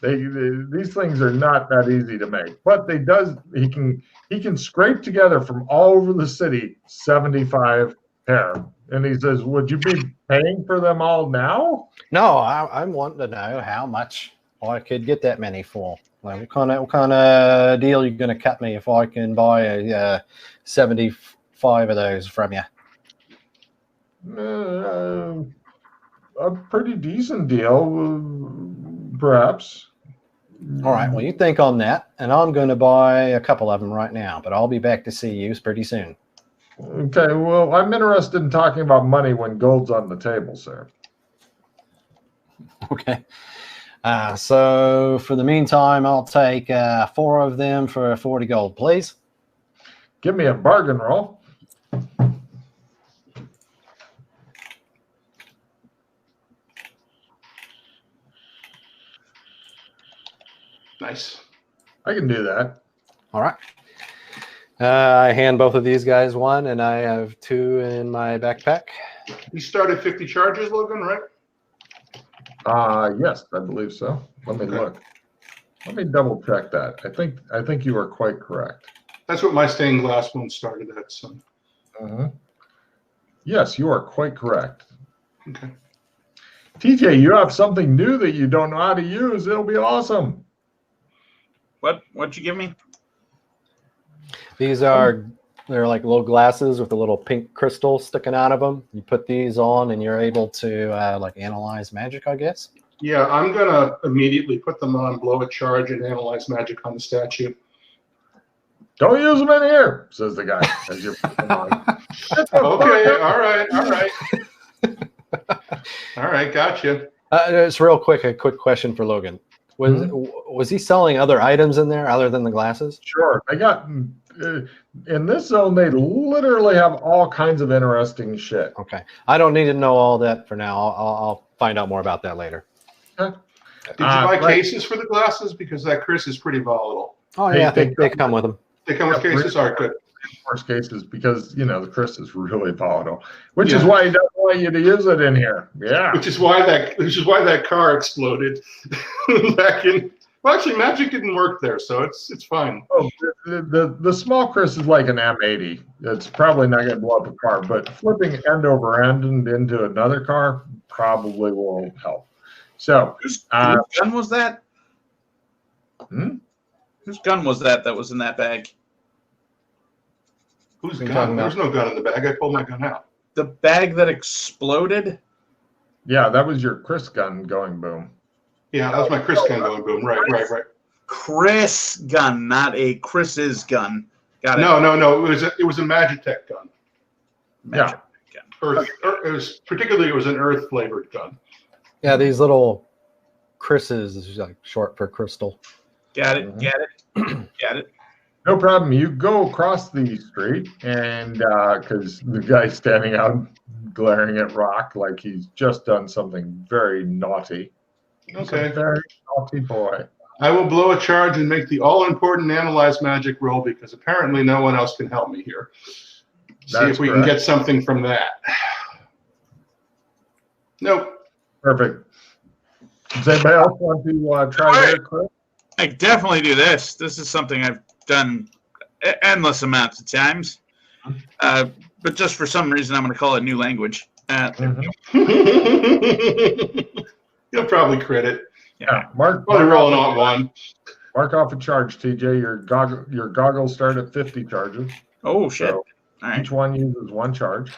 These things are not that easy to make, but he can scrape together from all over the city 75 pair. And he says, would you be paying for them all now? No, I want to know how much I could get that many for. Like, what kind of deal are you going to cut me if I can buy 75 of those from you? A pretty decent deal, perhaps. All right. Well, you think on that, and I'm going to buy a couple of them right now, but I'll be back to see you pretty soon. Okay. Well, I'm interested in talking about money when gold's on the table, sir. Okay. So for the meantime, I'll take 4 of them for 40 gold, please. Give me a bargain roll. Nice. I can do that. All right. I hand both of these guys one, and I have 2 in my backpack. You started 50 charges, Logan, right? Yes, I believe so. Let me look. Let me double check that. I think you are quite correct. That's what my stained glass one started at. So. Yes, you are quite correct. Okay. TJ, you have something new that you don't know how to use. It'll be awesome. What'd you give me? They're like little glasses with a little pink crystal sticking out of them. You put these on, and you're able to like analyze magic, I guess. Yeah, I'm gonna immediately put them on, blow a charge, and analyze magic on the statue. Don't use them in here, says the guy as you're putting them on. Okay, all right. All right, gotcha. It's real quick. A quick question for Logan. Was he selling other items in there other than the glasses? Sure. They got in this zone. They literally have all kinds of interesting shit. Okay, I don't need to know all that for now. I'll find out more about that later. Did you buy cases for the glasses? Because that Chris is pretty volatile. Oh yeah, they come with them. They come with cases. All right, good. Worst cases, because the Chris is really volatile, which is why he doesn't want you to use it in here. Yeah. Which is why that car exploded back in. Well, actually, magic didn't work there, so it's fine. Oh, the small Chris is like an M80. It's probably not going to blow up a car, but flipping end over end and into another car probably will help. So, whose gun was that? Whose gun was that was in that bag? Whose gun? There's no gun in the bag. I pulled my gun out. The bag that exploded? Yeah, that was your Chris gun going boom. Yeah, that was my Chris gun going boom. Right. Chris gun, not a Chris's gun. Got it. No. It was a Magitech gun. Gun. Earth. It was an earth flavored gun. Yeah, these little Chris's is like short for crystal. Got it. Got it. No problem. You go across the street, and because the guy's standing out glaring at Rock like he's just done something very naughty. Okay. He's a very naughty boy. I will blow a charge and make the all-important analyze magic roll because apparently no one else can help me here. See if we can get something from that. Nope. Perfect. Does anybody else want to try their Chris? I definitely do this. This is something I've done endless amounts of times. But just for some reason, I'm going to call it a new language. You'll probably crit it. Yeah. Mark. Probably rolling on one. Mark off a charge, TJ. Your goggles start at 50 charges. Oh, shit. So all right. Each one uses one charge.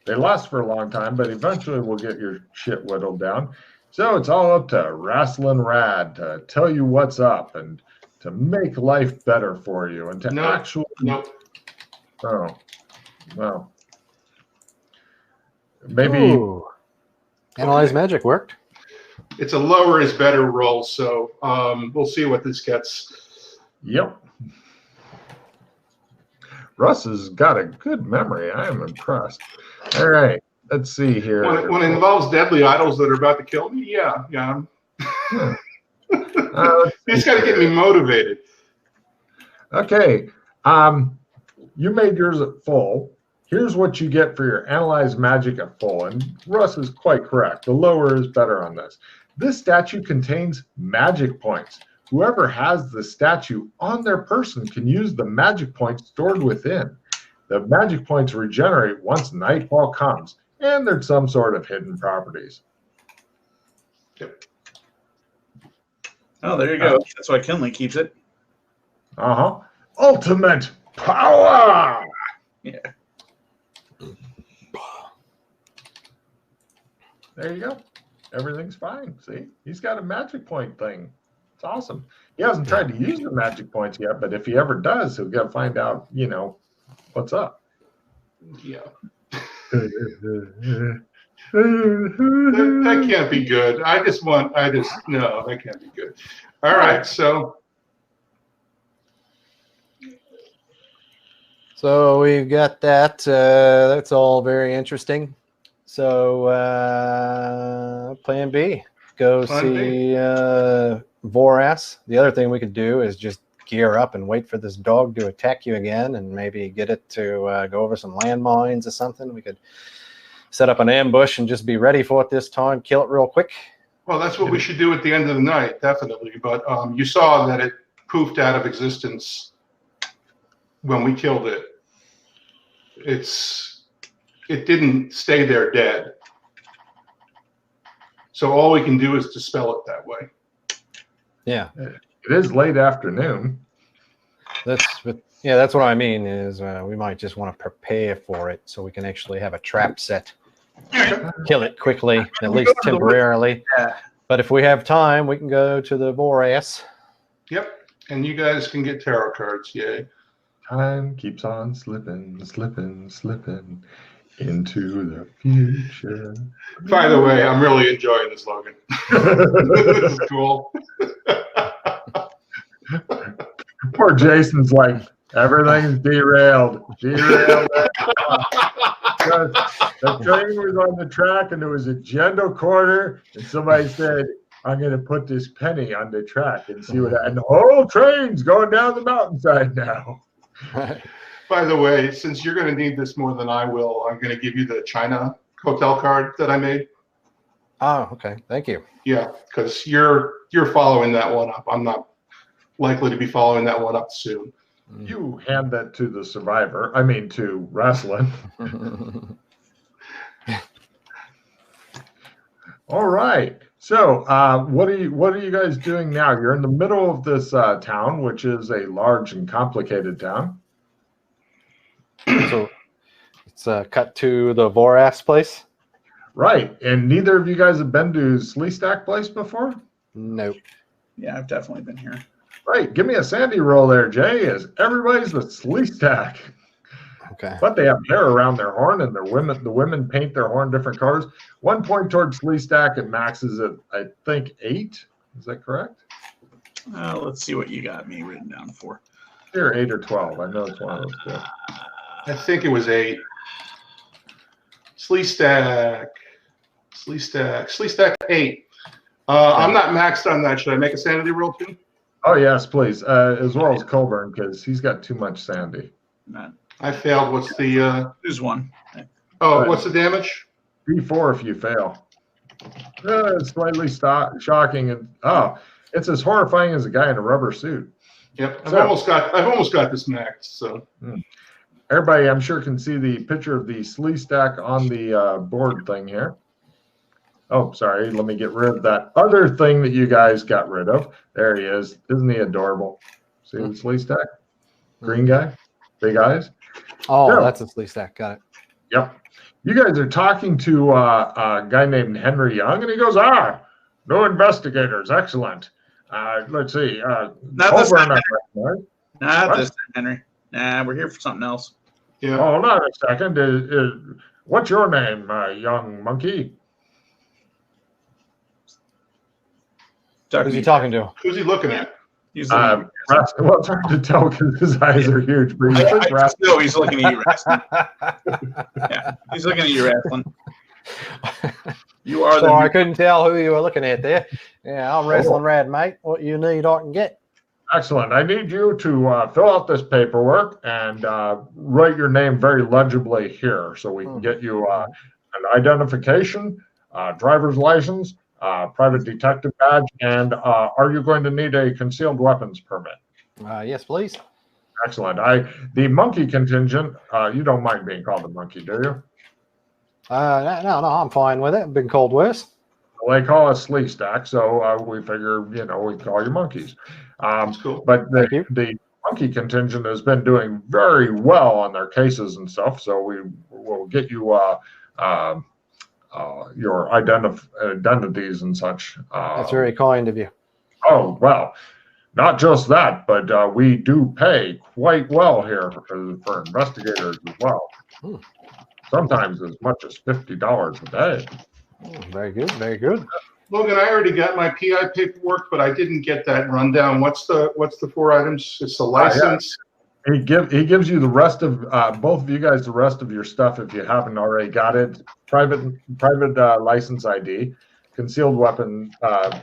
They last for a long time, but eventually we'll get your shit whittled down. So it's all up to Wrestling Rad to tell you what's up and to make life better for you and to actually. Nope. Oh, well. Maybe. Ooh. Analyze magic worked. It's a lower is better roll, so we'll see what this gets. Yep. Russ has got a good memory. I am impressed. All right. Let's see here. When it involves deadly idols that are about to kill me, yeah. You just got to get me motivated. Okay. You made yours at full. Here's what you get for your analyze magic at full. And Russ is quite correct. The lower is better on this. This statue contains magic points. Whoever has the statue on their person can use the magic points stored within. The magic points regenerate once nightfall comes, and there's some sort of hidden properties. Yep. Oh, there you go. That's why Kinley keeps it. Ultimate power! Yeah. There you go. Everything's fine. See? He's got a magic point thing. It's awesome. He hasn't tried to use the magic points yet, but if he ever does, he'll get to find out, what's up. Yeah. That can't be good. No, that can't be good. All right, so we've got that. That's all very interesting. So plan B, see Voras. The other thing we could do is just gear up and wait for this dog to attack you again, and maybe get it to go over some landmines or something. We could set up an ambush and just be ready for it this time. Kill it real quick. Well, that's what we should do at the end of the night, definitely. But you saw that it poofed out of existence when we killed it. It didn't stay there dead. So all we can do is dispel it that way. Yeah. It is late afternoon. That's what I mean is we might just want to prepare for it so we can actually have a trap set. Kill it quickly, at least temporarily. Yeah. But if we have time, we can go to the Vorax. Yep. And you guys can get tarot cards. Yay. Time keeps on slipping, slipping, slipping into the future. By the way, I'm really enjoying this, Logan. This is cool. Poor Jason's like, everything's derailed. Derailed. The train was on the track and there was a gentle corner, and somebody said, I'm going to put this penny on the track and see what. And the whole train's going down the mountainside now. By the way, since you're going to need this more than I will, I'm going to give you the China hotel card that I made. Oh, okay. Thank you. Yeah, because you're following that one up. I'm not likely to be following that one up soon. You hand that to the survivor. I mean, to wrestling. All right. So, what are you guys doing now? You're in the middle of this town, which is a large and complicated town. So it's cut to the Vorax place. Right. And neither of you guys have been to Sleestack place before? Nope. Yeah, I've definitely been here. Right. Give me a Sandy roll there, Jay, as everybody's with Sleestack. Okay. But they have hair around their horn, and the women paint their horn different colors. 1 point towards Sleestack, and maxes at, I think, 8. Is that correct? Let's see what you got me written down for. Here, 8 or 12. I know it's one of those two. I think it was 8. Sleestack 8. I'm not maxed on that. Should I make a sanity roll too? Oh, yes, please. As well as Colburn, because he's got too much Sandy. Not. I failed. What's the... There's one. what's the damage? D4 if you fail. It's slightly shocking. And it's as horrifying as a guy in a rubber suit. Yep, I've almost got this maxed. So everybody, I'm sure, can see the picture of the Sleestack on the board thing here. Oh, sorry. Let me get rid of that other thing that you guys got rid of. There he is. Isn't he adorable? See the Sleestack? Green guy, big eyes. Oh, So, that's a Sleestack. Got it. Yep. You guys are talking to a guy named Henry Young, and he goes, no investigators. Excellent. Let's see. Not this time, Henry. Not this time, Henry. Nah, we're here for something else. yeah. Oh, hold on a second. What's your name, young monkey? Who's he talking to? Who's he looking at? He's Well, it's hard to tell because his eyes are huge. But no, he's looking at you, wrestling. Yeah, he's looking at you, wrestling. You are So I couldn't tell who you were looking at there. Yeah, I'm Wrestling Rad, mate. What you need, I can get. Excellent. I need you to fill out this paperwork and write your name very legibly here so we can get you an identification, driver's license, private detective badge, and are you going to need a concealed weapons permit? Yes, please. Excellent. The monkey contingent, you don't mind being called a monkey, do you? No, I'm fine with it. Been called worse. Well, they call us Sleestack, so we figure, we call you monkeys. That's cool. But the monkey contingent has been doing very well on their cases and stuff, so we will get you your identities and such. That's very kind of you. Oh, well, not just that, but we do pay quite well here for investigators as well. Sometimes as much as $50 a day. Very good, very good. Logan, I already got my PI paperwork, but I didn't get that rundown. What's the 4 items? It's the license. He gives you the rest of both of you guys the rest of your stuff if you haven't already got it. Private license ID, concealed weapon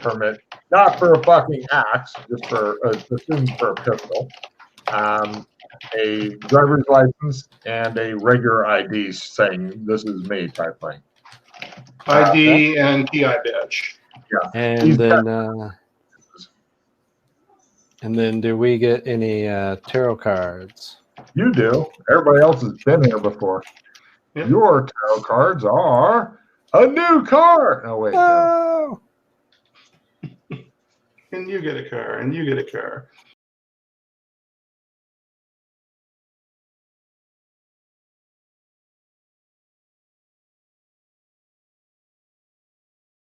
permit, not for a fucking axe, just for assumed for a pistol. A driver's license and a regular ID saying this is me type thing. ID and TI badge. Yeah. And then do we get any tarot cards? You do. Everybody else has been here before. Yep. Your tarot cards are a new car. Oh, wait. No. Oh! And you get a car, and you get a car.